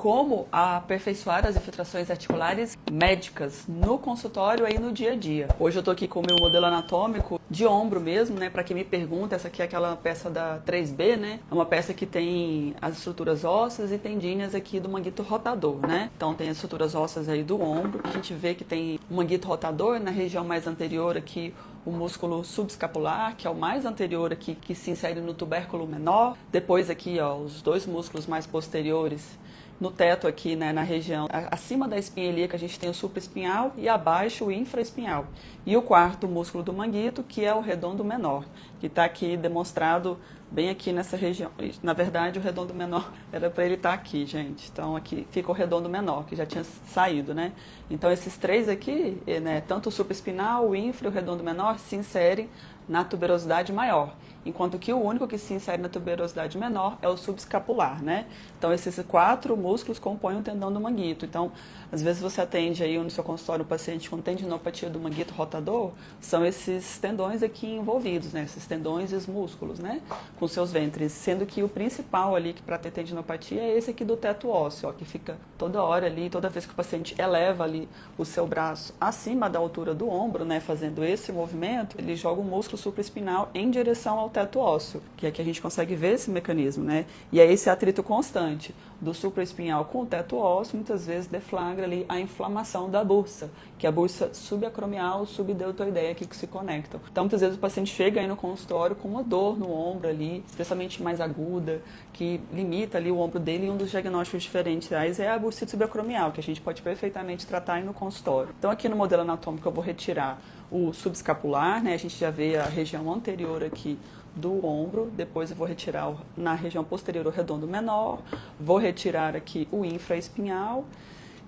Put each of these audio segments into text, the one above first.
como aperfeiçoar as infiltrações articulares médicas no consultório e no dia a dia. Hoje eu tô aqui com o meu modelo anatômico de ombro mesmo, né? Para quem me pergunta, essa aqui é aquela peça da 3B, né? É uma peça que tem as estruturas ósseas e tendinhas aqui do manguito rotador, né? Então tem as estruturas ósseas aí do ombro, a gente vê que tem o manguito rotador na região mais anterior aqui, o músculo subescapular, que é o mais anterior aqui, que se insere no tubérculo menor. Depois aqui, ó, os dois músculos mais posteriores no teto aqui, né, na região acima da espinha ilíaca, a gente tem o supraespinhal e abaixo o infraespinhal. E o quarto músculo do manguito, que é o redondo menor, que está aqui demonstrado bem aqui nessa região. Na verdade, o redondo menor era para ele estar aqui, gente. Então, aqui fica o redondo menor, que já tinha saído, né? Então, esses três aqui, né, tanto o supraespinal, o infra e o redondo menor, se inserem na tuberosidade maior, enquanto que o único que se insere na tuberosidade menor é o subescapular, né? Então, esses quatro músculos compõem o tendão do manguito. Então, às vezes você atende aí no seu consultório um paciente com tendinopatia do manguito rotador, são esses tendões aqui envolvidos, né? Esses tendões e os músculos, né? Com seus ventres, sendo que o principal ali para ter tendinopatia é esse aqui do teto ósseo, ó, que fica toda hora ali, toda vez que o paciente eleva ali o seu braço acima da altura do ombro, né? Fazendo esse movimento, ele joga o músculo supraespinal em direção ao teto ósseo, que aqui a gente consegue ver esse mecanismo, né? E é esse atrito constante do supraespinhal com o teto ósseo, muitas vezes deflagra ali a inflamação da bursa, que é a bursa subacromial, subdeltoideia aqui que se conectam. Então, muitas vezes o paciente chega aí no consultório com uma dor no ombro ali, especialmente mais aguda, que limita ali o ombro dele, e um dos diagnósticos diferenciais é a bursite subacromial, que a gente pode perfeitamente tratar aí no consultório. Então, aqui no modelo anatômico eu vou retirar o subescapular, né? A gente já vê a região anterior aqui do ombro, depois eu vou retirar na região posterior o redondo menor, vou retirar aqui o infraespinhal,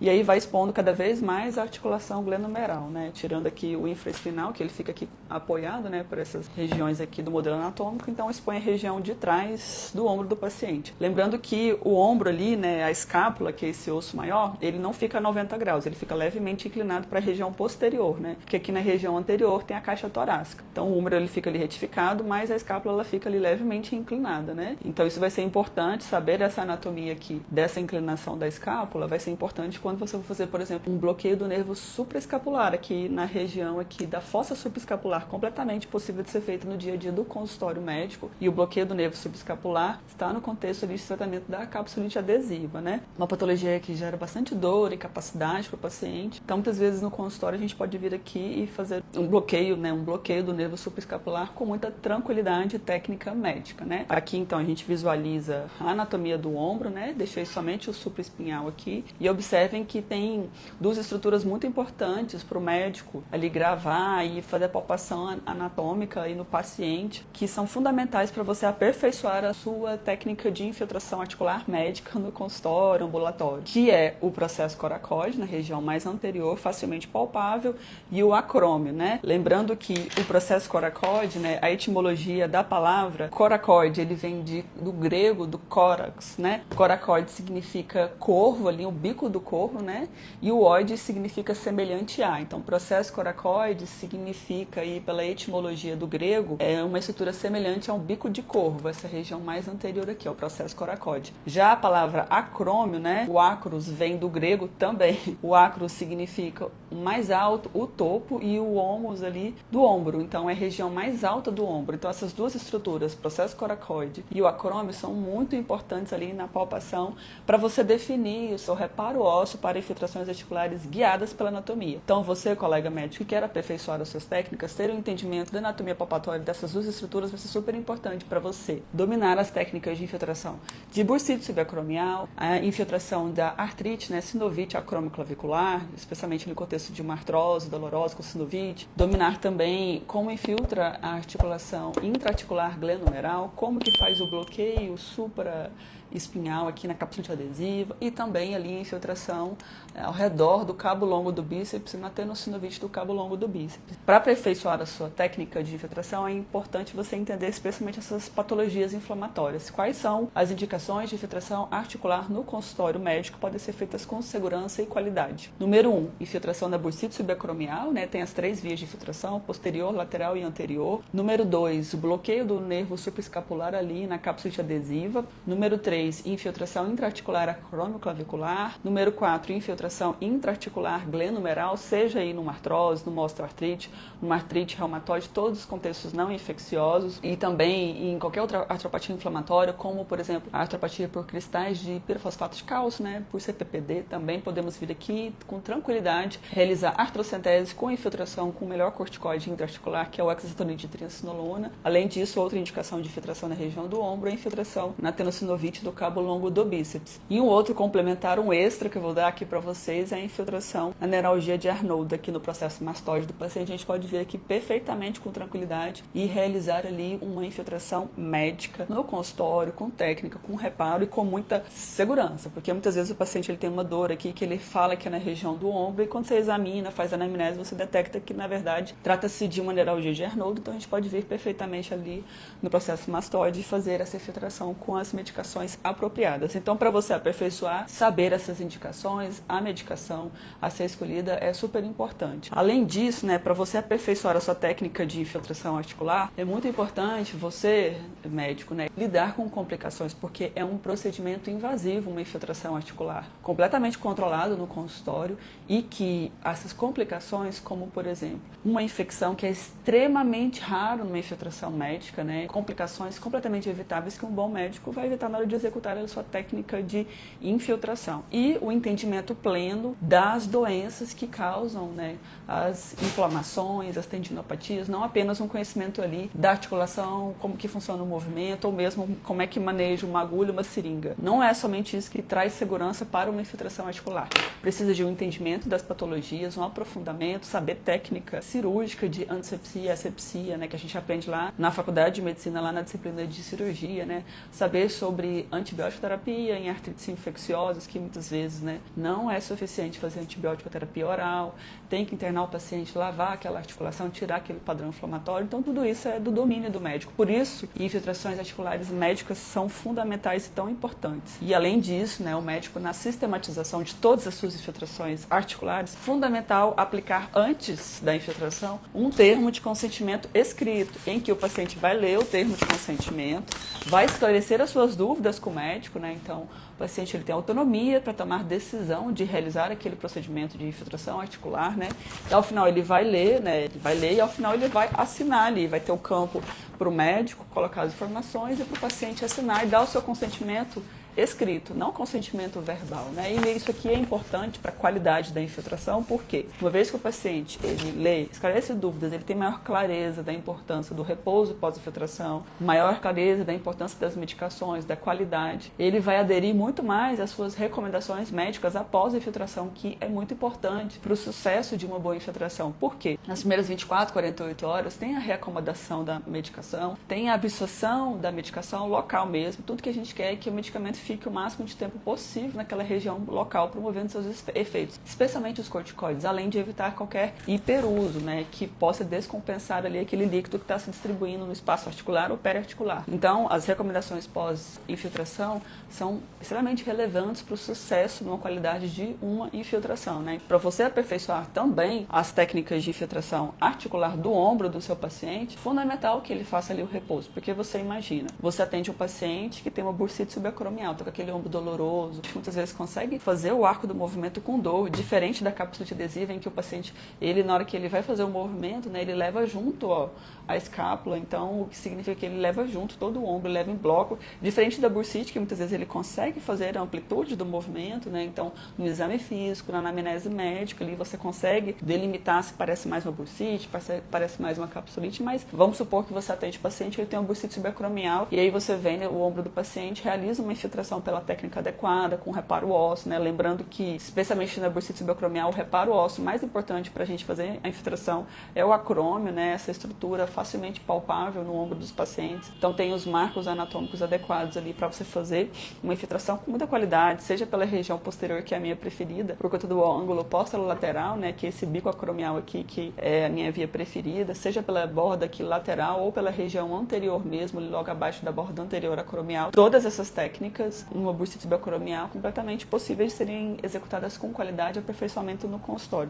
e aí vai expondo cada vez mais a articulação glenomeral, né? Tirando aqui o infraespinal, que ele fica aqui apoiado, né, por essas regiões aqui do modelo anatômico, então expõe a região de trás do ombro do paciente. Lembrando que o ombro ali, né, a escápula, que é esse osso maior, ele não fica a 90 graus, ele fica levemente inclinado para a região posterior, né? Porque aqui na região anterior tem a caixa torácica. Então o ombro ele fica ali retificado, mas a escápula ela fica ali levemente inclinada, né? Então isso vai ser importante, saber essa anatomia aqui, dessa inclinação da escápula, vai ser importante quando você for fazer, por exemplo, um bloqueio do nervo supraescapular, aqui na região aqui da fossa supraescapular, completamente possível de ser feito no dia a dia do consultório médico, e o bloqueio do nervo supraescapular está no contexto ali de tratamento da capsulite adesiva, né? Uma patologia que gera bastante dor e incapacidade para o paciente. Então, muitas vezes no consultório a gente pode vir aqui e fazer um bloqueio, né? Um bloqueio do nervo supraescapular com muita tranquilidade e técnica médica, né? Aqui, então, a gente visualiza a anatomia do ombro, né? Deixei somente o supraespinhal aqui e observem que tem duas estruturas muito importantes para o médico ali gravar e fazer a palpação anatômica aí no paciente, que são fundamentais para você aperfeiçoar a sua técnica de infiltração articular médica no consultório, ambulatório, que é o processo coracoide, na região mais anterior, facilmente palpável, e o acrômio, né? Lembrando que o processo coracoide, né, a etimologia da palavra coracoide, ele vem do grego, do córax, né? Coracoide significa corvo, ali o bico do corvo, né? E o oide significa semelhante a. Então, processo coracoide significa, aí, pela etimologia do grego, é uma estrutura semelhante a um bico de corvo, essa região mais anterior aqui, é o processo coracoide. Já a palavra acrômio, né? O acros vem do grego também. O acros significa o mais alto, o topo, e o homos ali do ombro. Então, é a região mais alta do ombro. Então, essas duas estruturas, processo coracoide e o acrômio, são muito importantes ali na palpação para você definir o seu reparo ósseo para infiltrações articulares guiadas pela anatomia. Então, você, colega médico, que quer aperfeiçoar as suas técnicas, ter um entendimento da anatomia palpatória dessas duas estruturas vai ser super importante para você dominar as técnicas de infiltração de bursite subacromial, a infiltração da artrite, né, sinovite acromio-clavicular, especialmente no contexto de uma artrose dolorosa com sinovite, dominar também como infiltra a articulação intraarticular glenomeral, como que faz o bloqueio supraespinhal aqui na capsulite adesiva, e também ali a infiltração ao redor do cabo longo do bíceps e na tenossinovite do cabo longo do bíceps. Para aperfeiçoar a sua técnica de infiltração, é importante você entender especialmente essas patologias inflamatórias. Quais são as indicações de infiltração articular no consultório médico que podem ser feitas com segurança e qualidade? Número 1, infiltração da bursite subacromial, né? Tem as 3 vias de infiltração, posterior, lateral e anterior. Número 2, o bloqueio do nervo supraescapular ali na capsulite adesiva. Número 3, 3, infiltração intraarticular acromioclavicular. Número 4, infiltração intraarticular glenumeral, seja aí numa artrose, numa osteoartrite, numa artrite reumatoide, todos os contextos não infecciosos, e também em qualquer outra artropatia inflamatória, como por exemplo a artropatia por cristais de pirofosfato de cálcio, né, por CPPD, também podemos vir aqui com tranquilidade realizar artrocentese com infiltração com o melhor corticoide intraarticular, que é o hexatonide de triacinolona. Além disso, outra indicação de infiltração na região do ombro é a infiltração na tenossinovite do cabo longo do bíceps. E um outro complementar, um extra que eu vou dar aqui para vocês, é a infiltração na neuralgia de Arnold, aqui no processo mastoide do paciente. A gente pode ver aqui perfeitamente com tranquilidade e realizar ali uma infiltração médica no consultório, com técnica, com reparo e com muita segurança, porque muitas vezes o paciente ele tem uma dor aqui que ele fala que é na região do ombro, e quando você examina, faz a anamnese, você detecta que na verdade trata-se de uma neuralgia de Arnold. Então a gente pode vir perfeitamente ali no processo mastoide e fazer essa infiltração com as medicações apropriadas. Então, para você aperfeiçoar, saber essas indicações, a medicação a ser escolhida é super importante. Além disso, né, para você aperfeiçoar a sua técnica de infiltração articular, é muito importante você, médico, né, lidar com complicações, porque é um procedimento invasivo, uma infiltração articular, completamente controlado no consultório, e que essas complicações, como por exemplo, uma infecção que é extremamente raro numa infiltração médica, né, complicações completamente evitáveis que um bom médico vai evitar na hora de executar a sua técnica de infiltração. E o entendimento pleno das doenças que causam, né, as inflamações, as tendinopatias, não apenas um conhecimento ali da articulação, como que funciona o movimento, ou mesmo como é que maneja uma agulha, uma seringa. Não é somente isso que traz segurança para uma infiltração articular. Precisa de um entendimento das patologias, um aprofundamento, saber técnica cirúrgica de antisepsia e asepsia, né, que a gente aprende lá na faculdade de medicina, lá na disciplina de cirurgia, né, saber sobre antibiótico terapia em artrites infecciosas, que muitas vezes, né, não é suficiente fazer antibiótico terapia oral, tem que internar o paciente, lavar aquela articulação, tirar aquele padrão inflamatório. Então tudo isso é do domínio do médico. Por isso, infiltrações articulares médicas são fundamentais e tão importantes. E além disso, né, o médico, na sistematização de todas as suas infiltrações articulares, fundamental aplicar antes da infiltração um termo de consentimento escrito, em que o paciente vai ler o termo de consentimento, vai esclarecer as suas dúvidas com o médico, né? Então, o paciente ele tem autonomia para tomar decisão de realizar aquele procedimento de infiltração articular, né? E ao final ele vai ler, né? Ele vai ler e ao final ele vai assinar ali, vai ter o campo para o médico colocar as informações e para o paciente assinar e dar o seu consentimento escrito, não consentimento verbal, né? E isso aqui é importante para a qualidade da infiltração, porque uma vez que o paciente ele lê, esclarece dúvidas, ele tem maior clareza da importância do repouso pós-infiltração, maior clareza da importância das medicações, da qualidade, ele vai aderir muito mais às suas recomendações médicas após a infiltração, que é muito importante para o sucesso de uma boa infiltração. Por quê? Nas primeiras 24, 48 horas tem a reacomodação da medicação, tem a absorção da medicação local mesmo, tudo que a gente quer é que o medicamento fique o máximo de tempo possível naquela região local, promovendo seus efeitos, especialmente os corticoides, além de evitar qualquer hiperuso, né, que possa descompensar ali aquele líquido que está se distribuindo no espaço articular ou periarticular. Então, as recomendações pós-infiltração são extremamente relevantes para o sucesso numa qualidade de uma infiltração, né? Para você aperfeiçoar também as técnicas de infiltração articular do ombro do seu paciente, fundamental que ele faça ali o repouso, porque você imagina, você atende um paciente que tem uma bursite subacromial, com aquele ombro doloroso, muitas vezes consegue fazer o arco do movimento com dor, diferente da capsulite adesiva, em que o paciente, ele na hora que ele vai fazer o movimento, né, ele leva junto, ó, a escápula, então o que significa que ele leva junto todo o ombro, leva em bloco, diferente da bursite, que muitas vezes ele consegue fazer a amplitude do movimento, né, então no exame físico, na anamnese médica, ali você consegue delimitar se parece mais uma bursite, parece mais uma capsulite, mas vamos supor que você atende o paciente, ele tem uma bursite subacromial, e aí você vem, né, o ombro do paciente, realiza uma infiltração pela técnica adequada, com reparo ósseo, né? Lembrando que, especialmente na bursite subacromial, o reparo ósseo mais importante para a gente fazer a infiltração é o acrômio, né? Essa estrutura facilmente palpável no ombro dos pacientes. Então, tem os marcos anatômicos adequados ali para você fazer uma infiltração com muita qualidade, seja pela região posterior, que é a minha preferida, por conta do ângulo posterolateral, né? Que é esse bico acromial aqui, que é a minha via preferida, seja pela borda aqui lateral ou pela região anterior mesmo, logo abaixo da borda anterior acromial. Todas essas técnicas, uma bursite subacromial, completamente possíveis de serem executadas com qualidade e aperfeiçoamento no consultório.